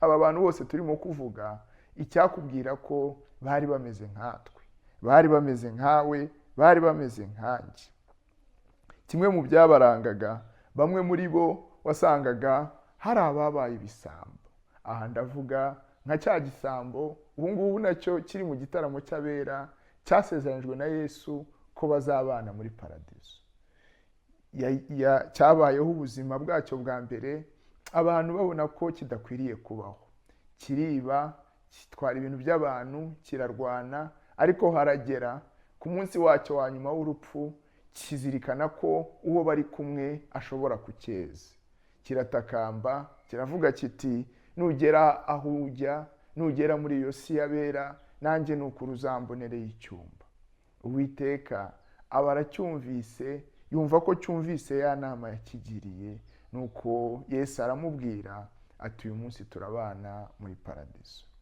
aba bantu bose turimo kuvuga icyakubwira ko bari bameze nkatwe, bari bameze nkawe, bari bameze nkanjye. Kimwe mu byabarangaga, bamwe muri bo wasangaga hari ababaye ibisambo. Aha ndavuga nka cya gisambo ubu ngubu nacyo kiri mu gitaramo cy'abera cyasezeranyijwe na Yesu ko bazabana muri paradizo. Cyabayeho ubuzima bwacyo bwa mbere abantu babona ko kidakwiriye kubaho. Kiriba, kitwara ibintu by'abantu, kirarwana, ariko haragera ku munsi wacyo wa nyuma w'urupfu kizirikana ko uwo bari kumwe ashobora kucyeza. Kiratakamba, kiravuga kiti nugera aho ujya, nugera muri iyo si y'abera, nanjye nuko uzambonereye icyumba. Uwiteka aba aracyumvise, yumva ko cyumvise ya nama yakigiriye, nuko Yesu aramubwira ati uyu munsi turabana muri paradizo.